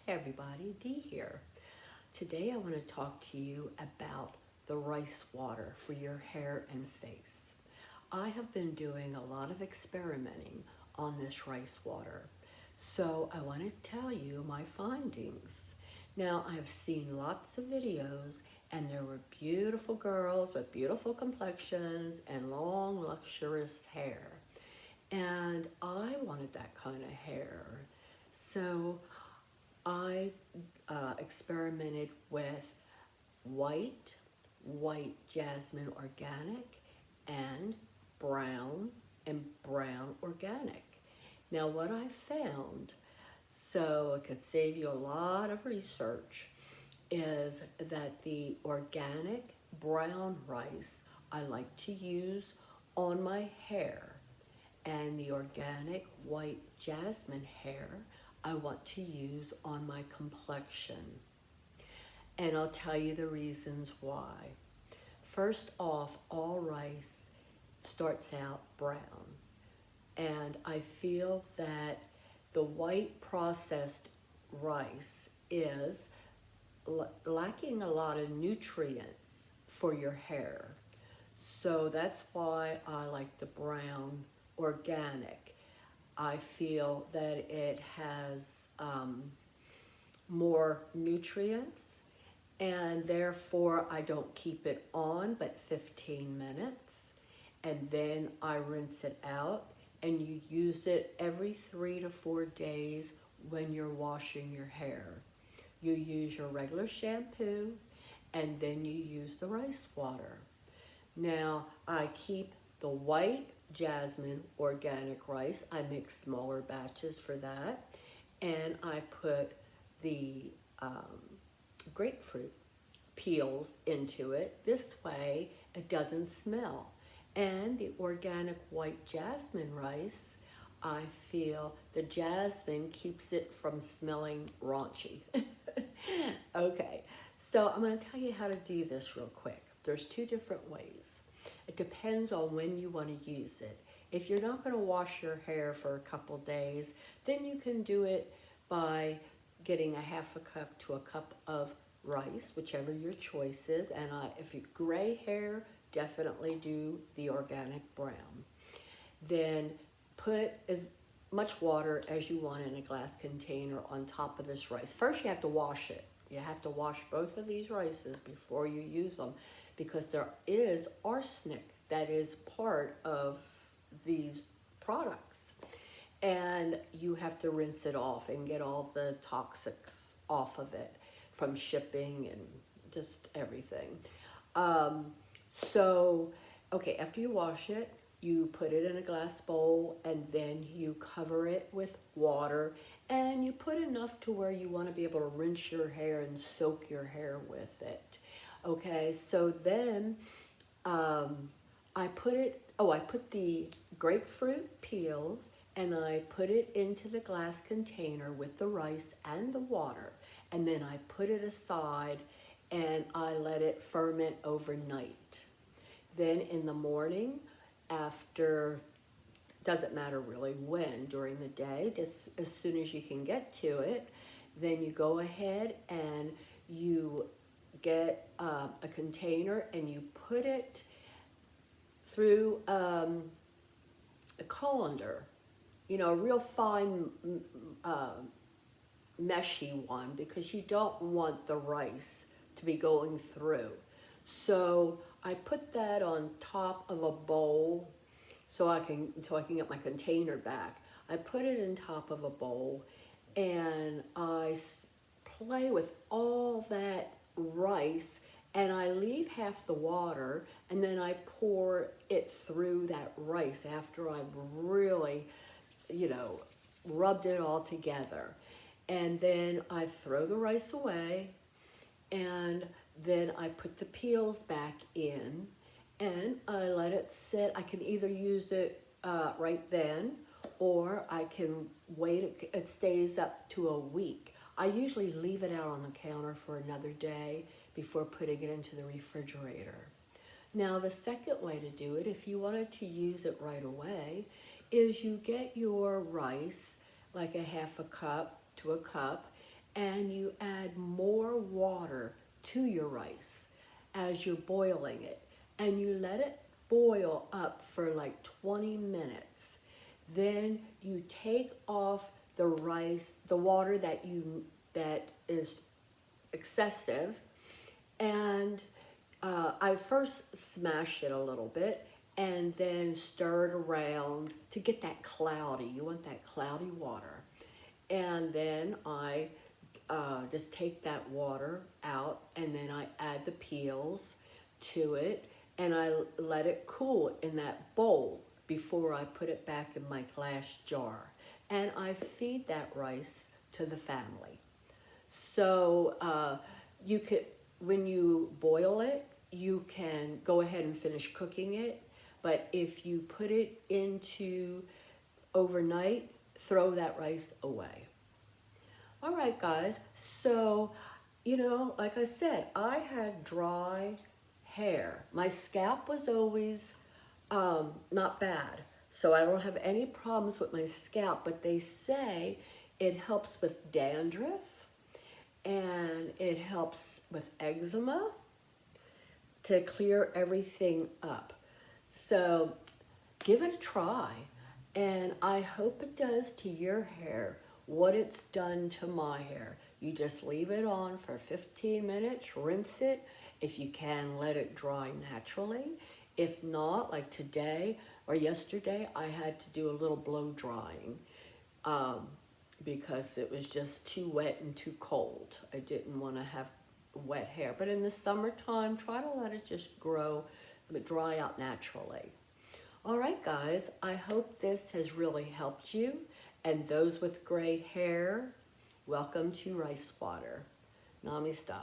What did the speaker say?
Hey everybody, Dee here. Today I want to talk to you about the rice water for your hair and face. I have been doing a lot of experimenting on this rice water, so I want to tell you my findings. Now, I've seen lots of videos and there were beautiful girls with beautiful complexions and long, luxurious hair. And I wanted that kind of hair. So I experimented with white, white jasmine organic, and brown and brown organic. Now what I found, so it could save you a lot of research, is that the organic brown rice I like to use on my hair, and the organic white jasmine hair I want to use on my complexion. And I'll tell you the reasons why. First off, all rice starts out brown. And I feel that the white processed rice is lacking a lot of nutrients for your hair. So that's why I like the brown organic. I feel that it has more nutrients, and therefore I don't keep it on but 15 minutes, and then I rinse it out, and you use it every 3 to 4 days when you're washing your hair. You use your regular shampoo, and then you use the rice water. Now, I keep the white jasmine organic rice. I make smaller batches for that. And I put the grapefruit peels into it. This way, it doesn't smell. And the organic white jasmine rice, I feel the jasmine keeps it from smelling raunchy. Okay, so I'm going to tell you how to do this real quick. There's two different ways. It depends on when you want to use it. If you're not going to wash your hair for a couple days, then you can do it by getting a half a cup to a cup of rice, whichever your choice is. And if you gray hair, definitely do the organic brown. Then put as much water as you want in a glass container on top of this rice. First, you have to wash it. You have to wash both of these rices before you use them, because there is arsenic that is part of these products. And you have to rinse it off and get all the toxics off of it from shipping and just everything. Okay, after you wash it, you put it in a glass bowl, and then you cover it with water, and you put enough to where you want to be able to rinse your hair and soak your hair with it. Okay, so then I put the grapefruit peels, and I put it into the glass container with the rice and the water, and then I put it aside and I let it ferment overnight. Then in the morning, after, doesn't matter really when, during the day, just as soon as you can get to it, then you go ahead and you get a container and you put it through a colander, a real fine meshy one, because you don't want the rice to be going through. So I put that on top of a bowl so I can get my container back. I put it in top of a bowl, and I play with all that rice, and I leave half the water, and then I pour it through that rice after I've really, rubbed it all together. And then I throw the rice away, and then I put the peels back in, and I let it sit. I can either use it right then, or I can wait. It stays up to a week. I usually leave it out on the counter for another day before putting it into the refrigerator. Now, the second way to do it, if you wanted to use it right away, is you get your rice, like a half a cup to a cup, and you add more water to your rice as you're boiling it, and you let it boil up for like 20 minutes. Then you take off the rice, the water that is excessive, and I first smash it a little bit and then stir it around to get that cloudy. You want that cloudy water. And then I just take that water out, and then I add the peels to it, and I let it cool in that bowl before I put it back in my glass jar. And I feed that rice to the family. So you could, when you boil it, you can go ahead and finish cooking it. But if you put it into overnight, throw that rice away. All right, guys. So, like I said, I had dry hair. My scalp was always not bad. So I don't have any problems with my scalp, but they say it helps with dandruff and it helps with eczema to clear everything up. So give it a try, and I hope it does to your hair what it's done to my hair. You just leave it on for 15 minutes, rinse it. If you can, let it dry naturally. If not, like today or yesterday, I had to do a little blow drying because it was just too wet and too cold. I didn't want to have wet hair. But in the summertime, try to let it just grow, but dry out naturally. All right, guys, I hope this has really helped you. And those with gray hair, welcome to Rice Water. Namaste.